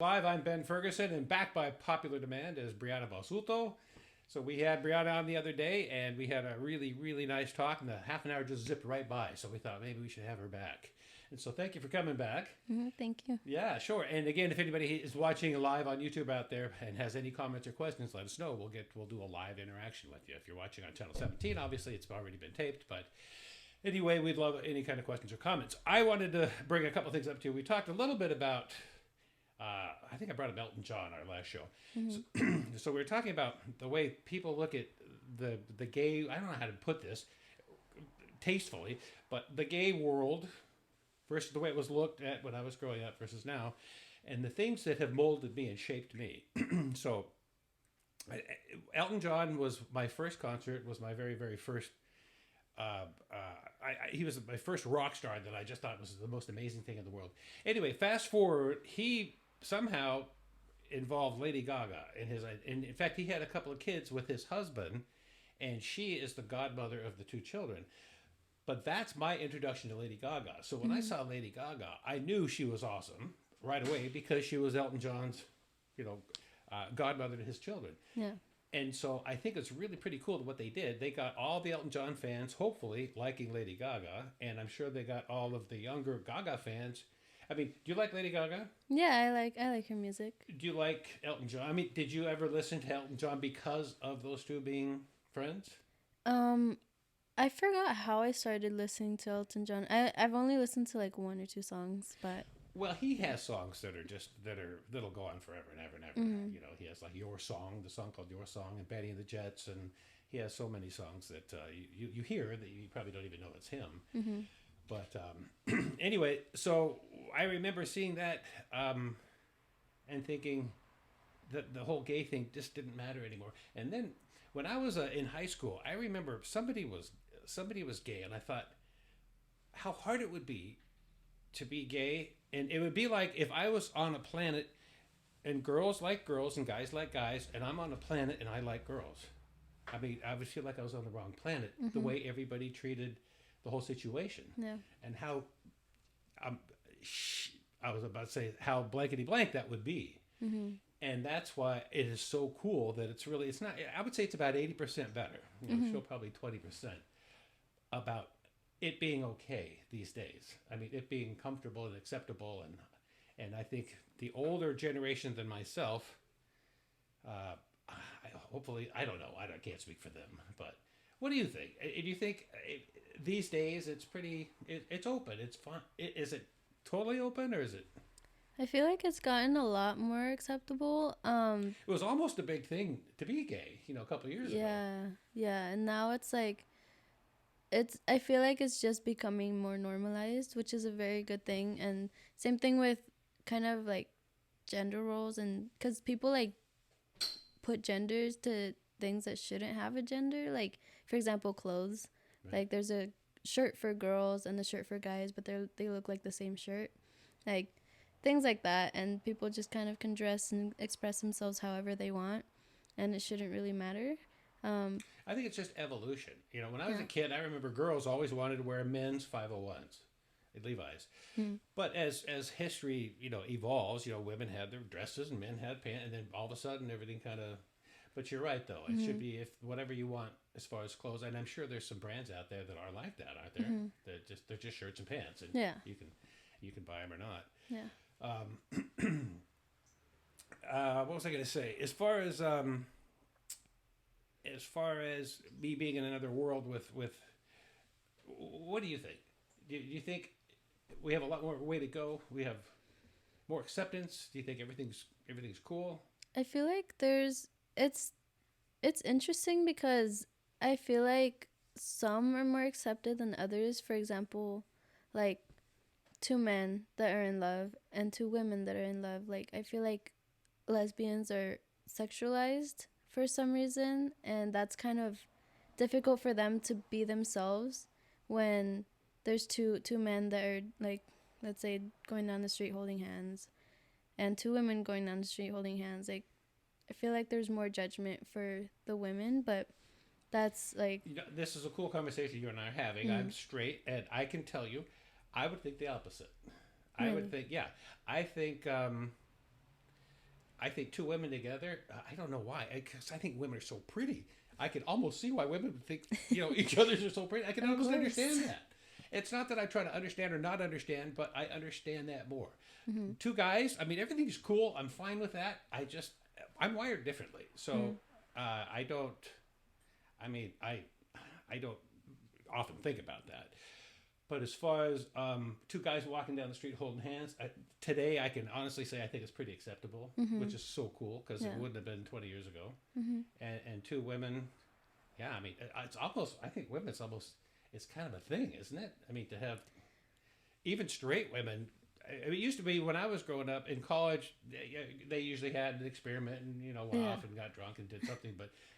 Live, I'm Ben Ferguson, and back by popular demand is Briana Basulto. So we had Briana on the other day, and we had a really, really nice talk, and the half an hour just zipped right by. So we thought maybe we should have her back. And so thank you for coming back. Thank you. Yeah, sure. And again, if anybody is watching live on YouTube out there and has any comments or questions, let us know. We'll do a live interaction with you. If you're watching on channel 17, obviously it's already been taped, but anyway, we'd love any kind of questions or comments. I wanted to bring a couple things up to you. We talked a little bit about I think I brought up Elton John our last show. So, so we were talking about the way people look at the gay. I don't know how to put this tastefully, but the gay world versus the way it was looked at when I was growing up versus now, and the things that have molded me and shaped me. So, Elton John was my first concert. Was my very first. He was my first rock star that I just thought was the most amazing thing in the world. Anyway, fast forward, he somehow involved Lady Gaga in his. And in fact, he had a couple of kids with his husband, and she is the godmother of the two children. But that's my introduction to Lady Gaga. So when I saw Lady Gaga, I knew she was awesome right away because she was Elton John's, godmother to his children. Yeah. And so I think it's really pretty cool what they did. They got all the Elton John fans, hopefully, liking Lady Gaga. And I'm sure they got all of the younger Gaga fans. I mean, do you like Lady Gaga? Yeah, I like her music. Do you like Elton John? I mean, did you ever listen to Elton John because of those two being friends? I forgot how I started listening to Elton John. I've only listened to like one or two songs, but Well, he has songs that'll go on forever and ever and ever. You know, he has like Your Song, the song called Your Song, and Betty and the Jets, and he has so many songs that you hear that you probably don't even know it's him. But anyway, so I remember seeing that and thinking that the whole gay thing just didn't matter anymore. And then when I was in high school, I remember somebody was gay, and I thought how hard it would be to be gay. And it would be like if I was on a planet and girls like girls and guys like guys, and I'm on a planet and I like girls. I mean, I would feel like I was on the wrong planet, the way everybody treated the whole situation. yeah. And how, I was about to say how blankety blank that would be. And that's why it is so cool that it's not, I would say it's about 80% better. Still probably 20% about it being okay these days. I mean, it being comfortable and acceptable, and I think the older generation than myself, hopefully, I don't know, I can't speak for them, but what do you think? Do you think these days it's open, it's fun? Is it totally open, or is it? I feel like it's gotten a lot more acceptable. It was almost a big thing to be gay, a couple of years ago. Yeah, and now it's like I feel like it's just becoming more normalized, which is a very good thing. And same thing with kind of like gender roles, and because people like put genders to things that shouldn't have a gender, like for example clothes. Right. Like there's a shirt for girls and a shirt for guys, but they look like the same shirt, like things like that. And people just kind of can dress and express themselves however they want, and it shouldn't really matter. I think it's just evolution. When I was a kid, I remember girls always wanted to wear men's 501s at Levi's. But as history, evolves, women had their dresses and men had pants, and then all of a sudden everything kind of. But you're right, though. It should be if whatever you want as far as clothes, and I'm sure there's some brands out there that are like that, aren't there? They're just shirts and pants, and Yeah. you can buy them or not. Yeah. What was I going to say? As far as me being in another world with what do you think? Do you think we have a lot more way to go? We have more acceptance? Do you think everything's cool? I feel like it's interesting because I feel like some are more accepted than others. For example, like two men that are in love and two women that are in love. Like I feel like lesbians are sexualized for some reason, and that's kind of difficult for them to be themselves when there's two men that are like, let's say, going down the street holding hands, and two women going down the street holding hands. Like I feel like there's more judgment for the women, but that's like this is a cool conversation you and I are having. I'm straight, and I can tell you I would think the opposite. I would think, yeah. I think I think two women together, I don't know why, because I think women are so pretty. I can almost see why women would think, each other's are so pretty. I can Of almost course. understand that. It's not that I try to understand or not understand, but I understand that more. Mm-hmm. Two guys, I mean, everything's cool. I'm fine with that. I'm wired differently. So I don't, I mean, I don't often think about that. But as far as two guys walking down the street holding hands, today I can honestly say I think it's pretty acceptable, which is so cool because it wouldn't have been 20 years ago. And two women, yeah, I mean, it's almost, I think women, it's kind of a thing, isn't it? I mean, to have even straight women, it used to be when I was growing up in college, they usually had an experiment and, went off and got drunk and did something.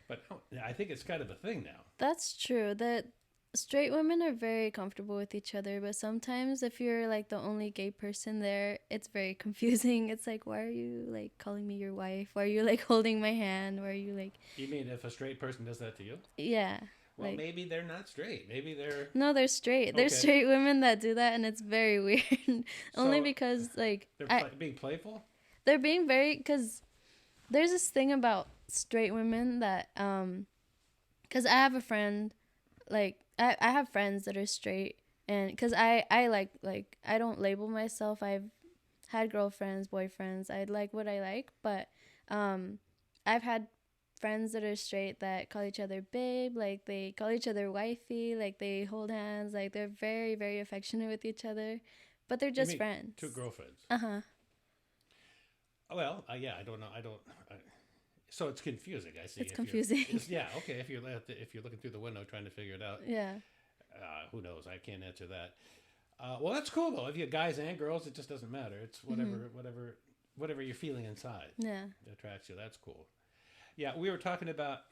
But I think it's kind of a thing now. That's true. That straight women are very comfortable with each other, but sometimes if you're like the only gay person there, it's very confusing. It's like, why are you like calling me your wife? Why are you like holding my hand? Why are you like... You mean if a straight person does that to you? Yeah. Well, maybe they're not straight. Maybe they're... No, they're straight. Okay. There's straight women that do that, and it's very weird. Only because, like... They're being playful? They're being very... Because there's this thing about straight women that... Because I have a friend, like... I have friends that are straight, and... Because I like... I don't label myself. I've had girlfriends, boyfriends. I like what I like, but... I've had... friends that are straight that call each other babe, like they call each other wifey, like they hold hands, like they're very, very affectionate with each other, but they're just friends. Two girlfriends. Well, yeah, I don't know. So it's confusing. I see. It's confusing. Yeah. Okay. If you're looking through the window trying to figure it out. Yeah. Who knows? I can't answer that. Well, that's cool though. If you have guys and girls, it just doesn't matter. It's whatever you're feeling inside. Yeah. That attracts you. That's cool. Yeah, you were talking about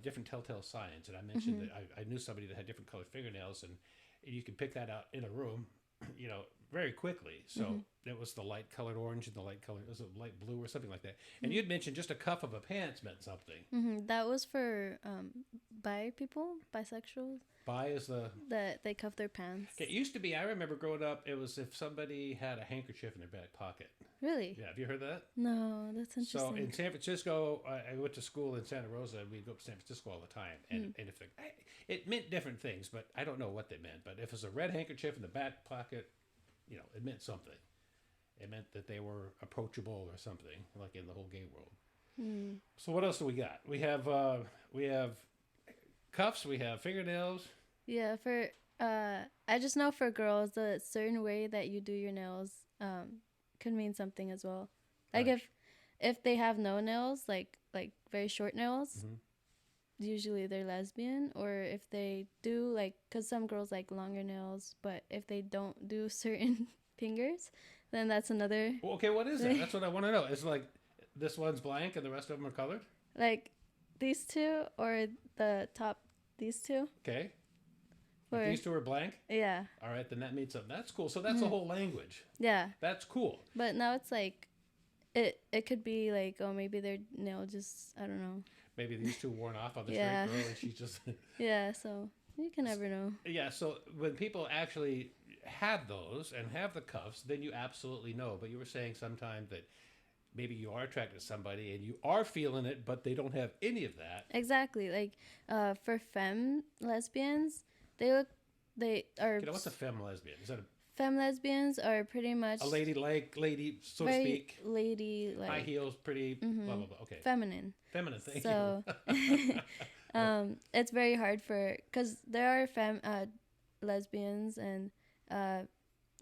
different telltale signs, and I mentioned that I knew somebody that had different colored fingernails, and you can pick that out in a room, very quickly. So it was the light colored orange and the light colored, was it light blue or something like that? And you'd mentioned just a cuff of a pants meant something. That was for bisexuals. Bi is the... That they cuff their pants. It used to be, I remember growing up, it was if somebody had a handkerchief in their back pocket. Really? Yeah, have you heard that? No, that's interesting. So in San Francisco, I went to school in Santa Rosa, and we'd go up to San Francisco all the time. And if it meant different things, but I don't know what they meant. But if it was a red handkerchief in the back pocket, it meant something. It meant that they were approachable or something, like in the whole gay world. So what else do we got? We have cuffs, we have fingernails. Yeah, I just know for girls, the certain way that you do your nails could mean something as well. Like if they have no nails, like very short nails, usually they're lesbian. Or if they do, like, because some girls like longer nails, but if they don't do certain fingers, then that's another... Well, okay, what is it? That's what I want to know. It's like this one's blank and the rest of them are colored? Like these two, or the top, these two. Okay. If these two are blank? Yeah. All right, then that means something. That's cool. So that's a whole language. Yeah. That's cool. But now it's like, it could be like, oh, maybe their nail just, I don't know. Maybe these two worn off on the straight girl and she's just... Yeah, so you can never know. Yeah, so when people actually have those and have the cuffs, then you absolutely know. But you were saying sometime that maybe you are attracted to somebody and you are feeling it, but they don't have any of that. Exactly. Like, for femme lesbians... They are... What's a femme lesbian? Is that a... Femme lesbians are pretty much... A lady, so to speak. Lady, like... High heels, pretty, blah, blah, blah. Okay. Feminine. Feminine, thank you. It's very hard for... Because there are lesbians and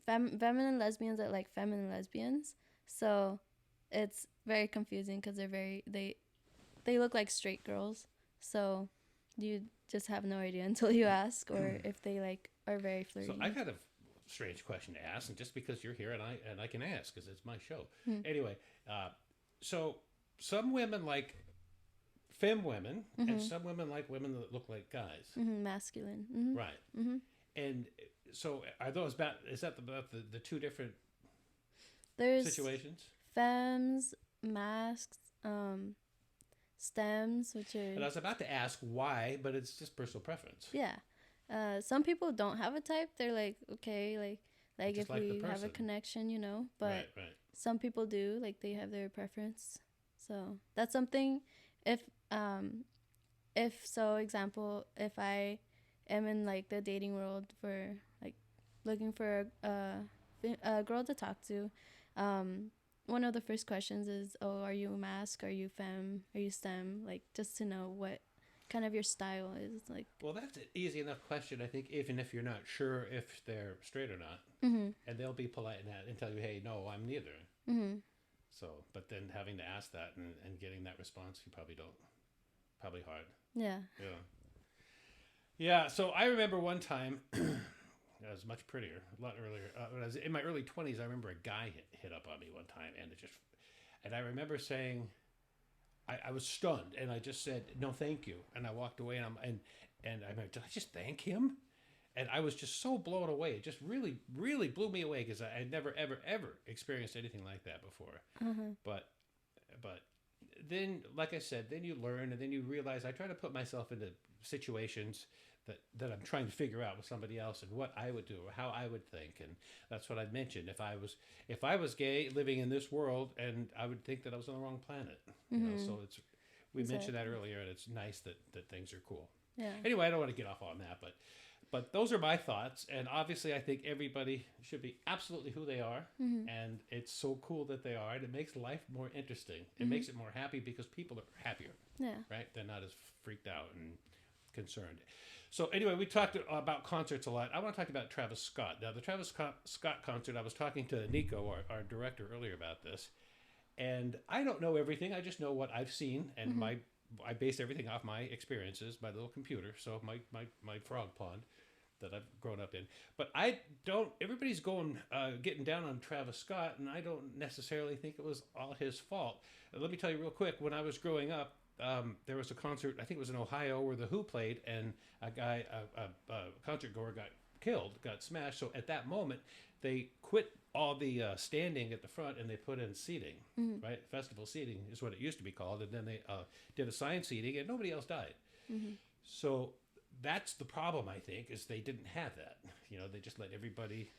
feminine lesbians are like feminine lesbians. So it's very confusing because they're very... They look like straight girls. So you... just have no idea until you ask, or if they like are very flirty. So I got a strange question to ask, and just because you're here and I can ask because it's my show. Anyway, so some women like femme women, and some women like women that look like guys. Masculine. Right. And so are those about? Is that about the two different situations? Femmes, masks, stems, which are... And I was about to ask why, but it's just personal preference. Yeah. Some people don't have a type. They're like, okay, like just if like the we have a person. connection, you know. But Right, right. some people do, like they have their preference. So that's something. If so, example, if I am in like the dating world for like looking for a girl to talk to, one of the first questions is, oh, are you mask, are you femme, are you stem, like just to know what kind of your style is like. Well, that's an easy enough question, I think, even if you're not sure if they're straight or not. Mm-hmm. And they'll be polite in that and tell you, hey, no, I'm neither. Mm-hmm. So, but then having to ask that and getting that response, you probably don't. Probably hard. Yeah. Yeah. Yeah, so I remember one time, I was much prettier, a lot earlier. When I was in my early 20s, I remember a guy hit up on me one time, and I remember saying, I was stunned, and I just said, no, thank you. And I walked away, and I'm like, did I just thank him? And I was just so blown away. It just really, really blew me away because I had never, ever, ever experienced anything like that before. Uh-huh. But then, like I said, then you learn, and then you realize I try to put myself into situations that I'm trying to figure out with somebody else and what I would do or how I would think, and that's what I mentioned. If I was gay living in this world, and I would think that I was on the wrong planet. You know, so we mentioned that earlier, and it's nice that things are cool. Yeah. Anyway, I don't want to get off on that, but those are my thoughts, and obviously I think everybody should be absolutely who they are, and it's so cool that they are, and it makes life more interesting. It makes it more happy because people are happier. Yeah. Right? They're not as freaked out and concerned. So anyway, we talked about concerts a lot. I want to talk about Travis Scott. Now, the Travis Scott concert, I was talking to Nico, our director, earlier about this, and I don't know everything. I just know what I've seen, and I base everything off my experiences, my little computer, so my frog pond that I've grown up in. But I don't, everybody's getting down on Travis Scott, and I don't necessarily think it was all his fault. Let me tell you real quick, when I was growing up, there was a concert, I think it was in Ohio, where The Who played, and a concert goer got smashed. So at that moment, they quit all the standing at the front, and they put in seating, right? Festival seating is what it used to be called, and then they did assigned seating, and nobody else died. So that's the problem, I think, is they didn't have that. You know, they just let everybody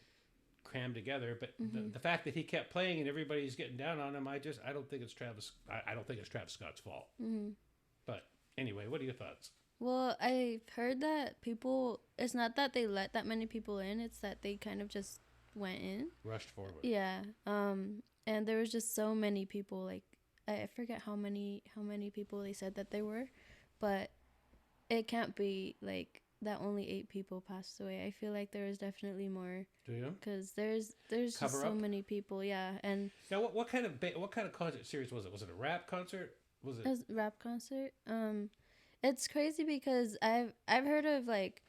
cram together. But the fact that he kept playing and everybody's getting down on him, I don't think it's Travis. I don't think it's Travis Scott's fault. But anyway, what are your thoughts? Well, I've heard that people, it's not that they let that many people in, it's that they kind of just went in. Rushed forward. Yeah. And there was just so many people, like, I forget how many people they said that there were, but it can't be, like, that only 8 people passed away. I feel like there was definitely more. Do you? Because there's just so many people, yeah. And now, what kind of concert series was it? Was it a rap concert? Was it? It was a rap concert. It's crazy because I've heard of like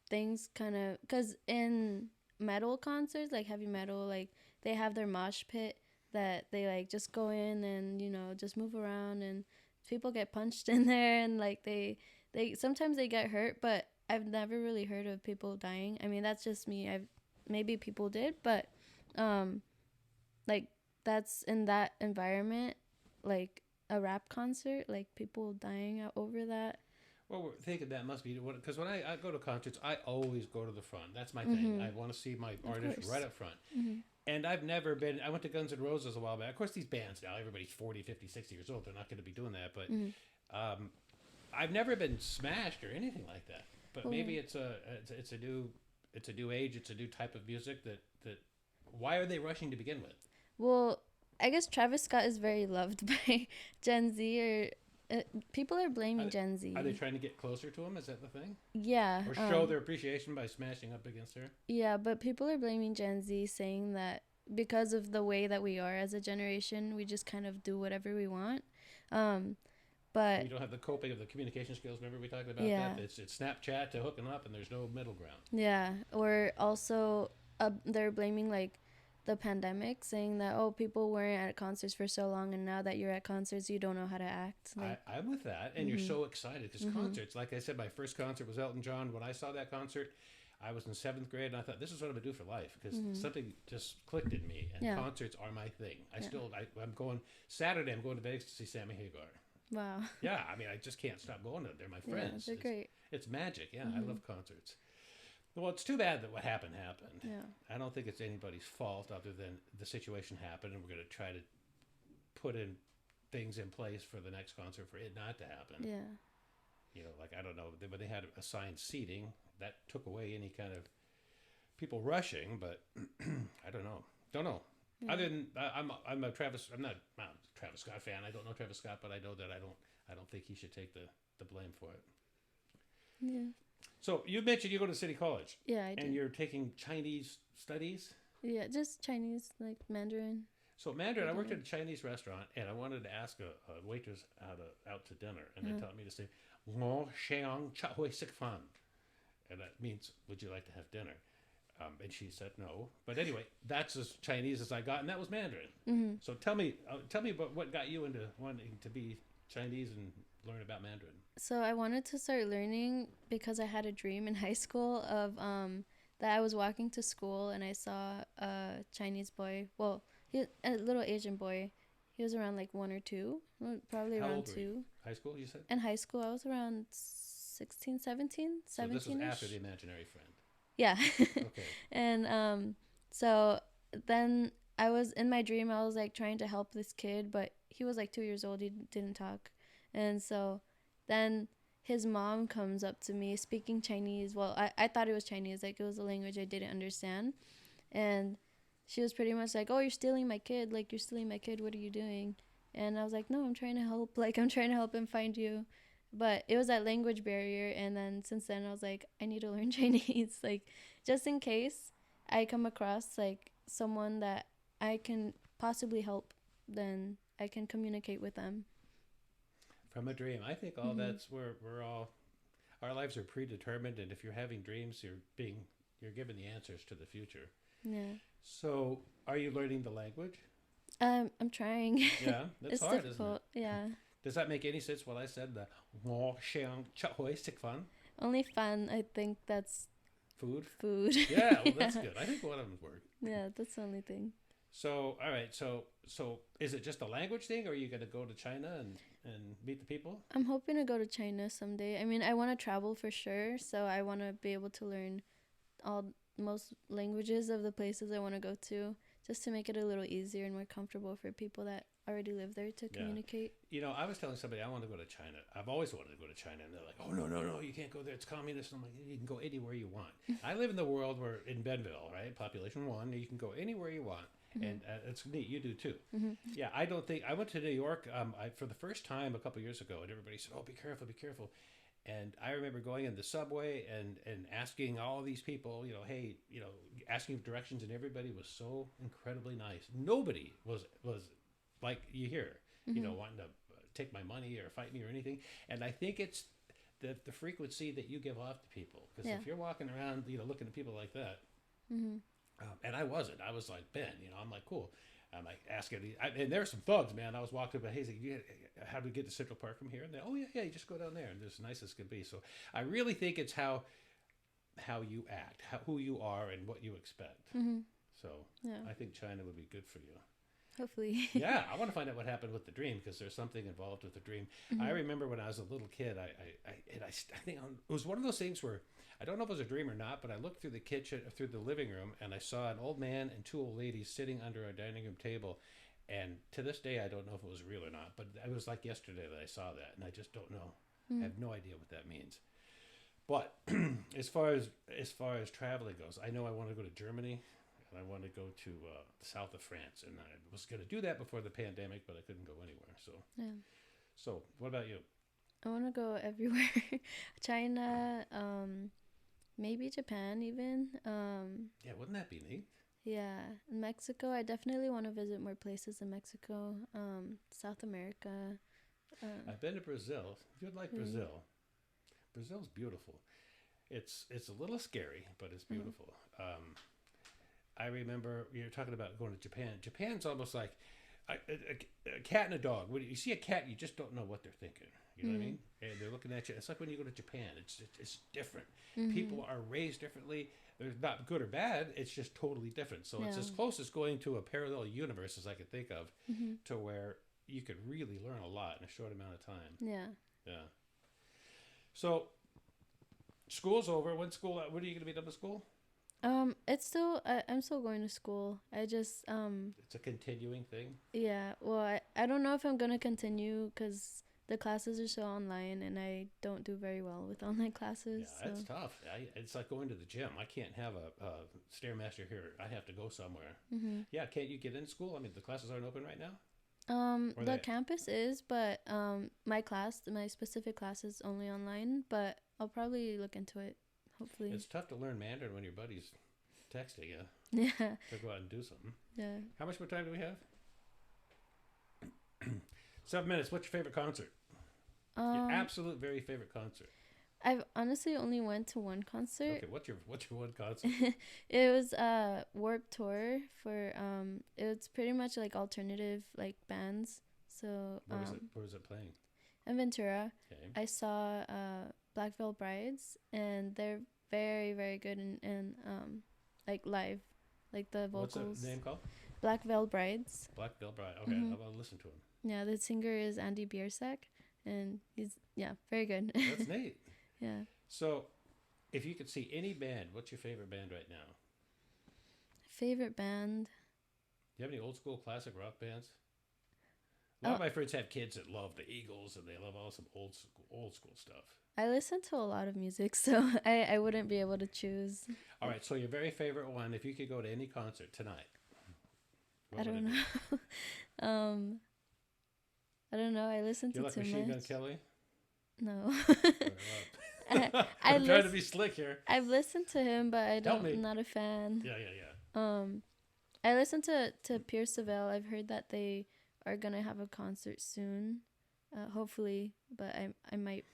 things kind of, because in metal concerts, like heavy metal, like they have their mosh pit that they like just go in and, you know, just move around, and people get punched in there, and like they sometimes they get hurt, but I've never really heard of people dying. I mean, that's just me. Maybe people did, but like that's in that environment, like a rap concert, like people dying out over that. Well, we're thinking that must be because when I go to concerts, I always go to the front. That's my thing. I want to see my artist right up front. And I've never been, I went to Guns N' Roses a while back. Of course, these bands now, everybody's 40, 50, 60 years old. They're not going to be doing that. But I've never been smashed or anything like that. But maybe it's a new age. It's a new type of music that why are they rushing to begin with? Well, I guess Travis Scott is very loved by Gen Z, or people are blaming Gen Z. Are they trying to get closer to him? Is that the thing? Yeah. Or show their appreciation by smashing up against her? Yeah, but people are blaming Gen Z, saying that because of the way that we are as a generation, we just kind of do whatever we want. But we don't have the coping of the communication skills. Remember we talked about that? It's Snapchat to hooking up, and there's no middle ground. Yeah, or also they're blaming like the pandemic, saying that, oh, people weren't at concerts for so long, and now that you're at concerts, you don't know how to act. Like, I'm with that, and you're so excited because concerts, like I said, my first concert was Elton John. When I saw that concert, I was in 7th grade, and I thought, this is what I'm going to do for life, because something just clicked in me, and concerts are my thing. I'm going, Saturday, I'm going to Vegas to see Sammy Hagar. Wow. Yeah, I mean, I just can't stop going to them. They're my friends. Yeah, they're great. It's magic. Yeah, I love concerts. Well, it's too bad that what happened happened. Yeah. I don't think it's anybody's fault other than the situation happened, and we're going to try to put in things in place for the next concert for it not to happen. Yeah. You know, like, I don't know, when they had assigned seating, that took away any kind of people rushing, but I don't know. Don't know. Yeah. Other than I'm a Travis. I'm not a Travis Scott fan. I don't know Travis Scott, but I know that I don't think he should take the blame for it. Yeah. So you mentioned you go to City College. Yeah, I do. And you're taking Chinese studies. Yeah, just Chinese, like Mandarin. So Mandarin, I worked at a Chinese restaurant, and I wanted to ask a waitress out to dinner, and they taught me to say "Wo xiang cha hui sik fan," and that means "Would you like to have dinner?" And she said no. But anyway, that's as Chinese as I got, and that was Mandarin. Mm-hmm. So tell me about what got you into wanting to be Chinese and learn about Mandarin. So I wanted to start learning because I had a dream in high school of that I was walking to school and I saw a Chinese boy. Well, a little Asian boy. He was around like 1 or 2, probably How around old were 2. you? High school, you said? In high school, I was around 16, 17, So this 17. was after the imaginary friend. Yeah. Okay. And so then I was in my dream. I was like trying to help this kid, but he was like 2 years old. He didn't talk, and so then his mom comes up to me speaking Chinese. Well, I thought it was Chinese, like it was a language I didn't understand, and she was pretty much like, "Oh, you're stealing my kid! Like you're stealing my kid! What are you doing?" And I was like, "No, I'm trying to help. Like I'm trying to help him find you." But it was that language barrier, and then since then I was like, I need to learn Chinese, like just in case I come across like someone that I can possibly help, then I can communicate with them. From a dream, I think all that's we're all our lives are predetermined, and if you're having dreams, you're given the answers to the future. Yeah. So, are you learning the language? I'm trying. Yeah, that's It's hard, difficult. isn't it? Yeah. Does that make any sense? What I said, the "wo xiang cha hui sik fan" Only fun. I think that's food. food. Yeah, well, that's good. I think one of them's work. Yeah, that's the only thing. So, all right. So is it just a language thing, or are you going to go to China and meet the people? I'm hoping to go to China someday. I mean, I want to travel for sure, so I want to be able to learn most languages of the places I want to go to, just to make it a little easier and more comfortable for people that already live there to communicate. You know, I was telling somebody I want to go to China. I've always wanted to go to China, and they're like, "Oh no, you can't go there. It's communist." And I'm like, "You can go anywhere you want." I live in the world where in Bentonville, right, population 1, you can go anywhere you want. And it's neat. You do too. Yeah, I don't think I went to New York for the first time a couple years ago, and everybody said, "Oh, be careful, be careful." And I remember going in the subway and asking all these people, hey, asking for directions, and everybody was so incredibly nice. Nobody was like you hear, wanting to take my money or fight me or anything. And I think it's the frequency that you give off to people, because if you're walking around, looking at people like that. And I wasn't. I was like, Ben, I'm like, cool. I'm like, asking. And there's some thugs, man. I was walking up, hey, how do we get to Central Park from here? And they, oh, yeah, you just go down there. And it's as nice as can be. So I really think it's how you act, who you are, and what you expect. So I think China would be good for you. Hopefully. Yeah, I want to find out what happened with the dream, because there's something involved with the dream. I remember when I was a little kid, I think it was one of those things where I don't know if it was a dream or not, but I looked through the living room, and I saw an old man and 2 old ladies sitting under a dining room table. And to this day, I don't know if it was real or not, but it was like yesterday that I saw that, and I just don't know. I have no idea what that means. But as far as traveling goes, I know I want to go to Germany, and I want to go to the south of France, and I was going to do that before the pandemic, but I couldn't go anywhere. So what about you? I want to go everywhere. China, maybe Japan even. Yeah, wouldn't that be neat? Yeah, Mexico. I definitely want to visit more places in Mexico. South America. I've been to Brazil. You'd like Brazil. Brazil's beautiful. It's a little scary, but it's beautiful. I remember you're talking about going to Japan. Japan's almost like a cat and a dog. When you see a cat, you just don't know what they're thinking. You know what I mean? And they're looking at you. It's like when you go to Japan. It's different. People are raised differently. They're not good or bad. It's just totally different. So it's as close as going to a parallel universe as I could think of, to where you could really learn a lot in a short amount of time. Yeah. Yeah. So school's over. When school? When are you going to be done with school? It's still I'm still going to school. I just It's a continuing thing. yeah. Well, I don't know if I'm gonna continue because the classes are so online, and I don't do very well with online classes. Yeah, that's tough. It's like going to the gym. I can't have a stairmaster here. I have to go somewhere. Mm-hmm. Yeah, can't you get in school? I mean, the classes aren't open right now. The campus is, but my specific class is only online. But I'll probably look into it. Hopefully. It's tough to learn Mandarin when your buddy's texting you Yeah. to go out and do something. Yeah. How much more time do we have? 7 minutes. What's your favorite concert? Your absolute very favorite concert. I've honestly only went to one concert. Okay, what's your one concert? It was Warped Tour for it's pretty much like alternative like bands. So Where was it playing? in Ventura. Okay. I saw Black Veil Brides, and they're very very good and like live, like the vocals. What's the name called? Black Veil Brides. Black Veil Bride. Okay, Mm-hmm. I'll listen to him. Yeah, the singer is Andy Biersack, and he's very good. That's neat. Yeah. So, if you could see any band, what's your favorite band right now? Favorite band? Do you have any old school classic rock bands? A lot of my friends have kids that love the Eagles, and they love all some old school stuff. I listen to a lot of music, so I wouldn't be able to choose. All right, so your very favorite one, if you could go to any concert tonight. I don't know. I don't know. I listen to you like too Machine Gun much. Kelly? No. I'm trying to be slick here. I've listened to him, but I'm not a fan. Yeah. I listened to Pierce Savelle. I've heard that they are gonna have a concert soon, hopefully. But I might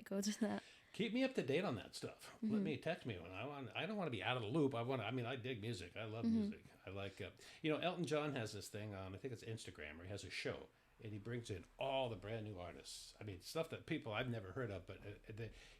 go to that. Keep me up to date on that stuff. Mm-hmm. Let me text me when I don't want to be out of the loop. I dig music. I love music. I like Elton John has this thing on, I think it's Instagram, where he has a show, and he brings in all the brand new artists. I mean, stuff that people I've never heard of, but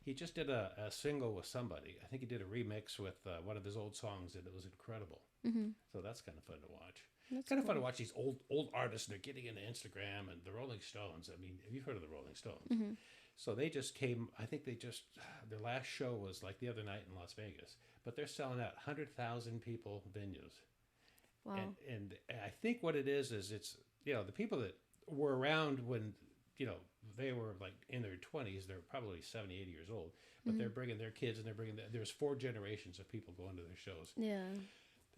he just did a single with somebody. I think he did a remix with one of his old songs, and it was incredible. Mm-hmm. So that's kind of fun to watch. That's kind of cool. fun to watch these old artists, and they're getting into Instagram, and the Rolling Stones. I mean, have you heard of the Rolling Stones? Mm-hmm. So they just came, I think their last show was like the other night in Las Vegas, but they're selling out 100,000 people venues. Wow. And I think what it is it's, the people that were around when, they were like in their 20s, they're probably 70, 80 years old, but they're bringing their kids, and there's 4 generations of people going to their shows. Yeah.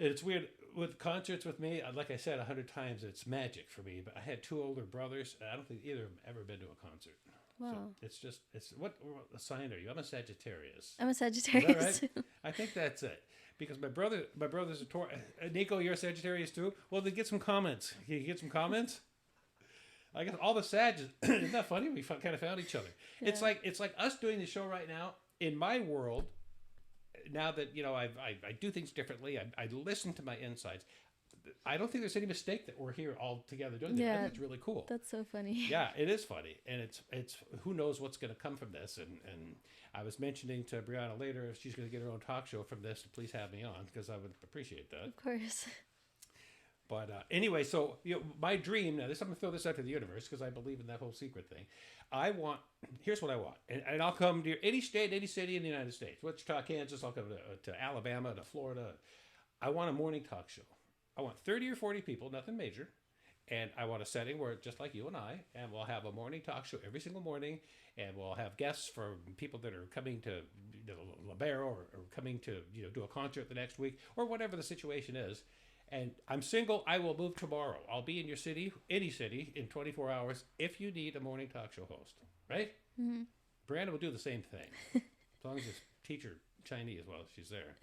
And it's weird with concerts with me. Like I said 100 times, it's magic for me. But I had 2 older brothers. I don't think either of them ever been to a concert. Wow. So it's what sign are you? I'm a Sagittarius. I'm a Sagittarius. Is that right? I think that's it. Because my brother's a Taurus. Nico, you're a Sagittarius too? Well, then get some comments. Can you get some comments? I guess all the Sagittarius. Isn't that funny? We kind of found each other. Yeah. It's like us doing the show right now. In my world, now that I do things differently, I listen to my insides. I don't think there's any mistake that we're here all together doing that. I think it's really cool. That's so funny. Yeah, it is funny, and it's who knows what's going to come from this. And I was mentioning to Briana later, if she's going to get her own talk show from this, to please have me on, because I would appreciate that. Of course. But anyway, so my dream now. I'm going to throw this out to the universe because I believe in that whole secret thing. Here's what I want, and I'll come to any state, any city in the United States. Wichita, Kansas. I'll come to Alabama, to Florida. I want a morning talk show. I want 30 or 40 people, nothing major. And I want a setting where, just like you and I, and we'll have a morning talk show every single morning, and we'll have guests from people that are coming to Libero or coming to do a concert the next week, or whatever the situation is. And I'm single. I will move tomorrow. I'll be in your city, any city, in 24 hours if you need a morning talk show host, right? Mm-hmm. Brianna will do the same thing, as long as you teach her Chinese while she's there.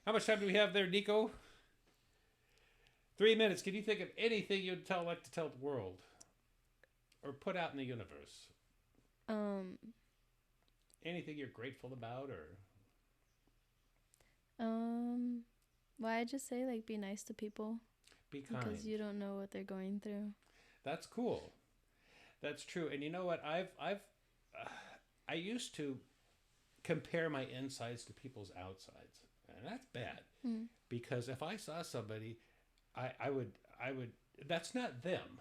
How much time do we have there, Nico? 3 minutes. Can you think of anything you'd like to tell the world or put out in the universe? Anything you're grateful about, or? Well, I just say be nice to people. Be kind. Because you don't know what they're going through. That's cool. That's true. And you know what? I used to compare my insides to people's outsides, and that's bad. Because if I saw somebody, I would. That's not them.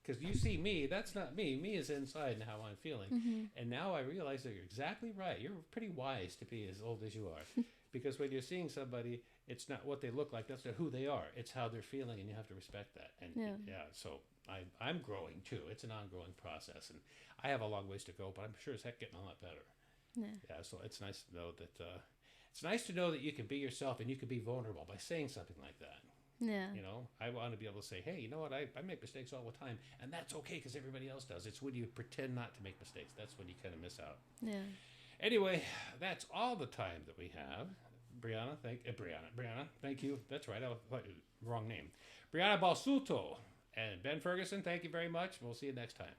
Because you see me, that's not me. Me is inside and how I'm feeling. Mm-hmm. And now I realize that you're exactly right. You're pretty wise to be as old as you are. Because when you're seeing somebody, it's not what they look like. That's not who they are. It's how they're feeling, and you have to respect that. And so I'm growing too. It's an ongoing process, and I have a long ways to go, but I'm sure as heck getting a lot better. Yeah. So it's nice to know that. It's nice to know that you can be yourself and you can be vulnerable by saying something like that. Yeah. You know, I want to be able to say, hey, you know what? I make mistakes all the time, and that's okay because everybody else does. It's when you pretend not to make mistakes. That's when you kind of miss out. Yeah. Anyway, that's all the time that we have. Briana, thank you. That's right. Wrong name. Briana Basulto and Ben Ferguson, thank you very much. We'll see you next time.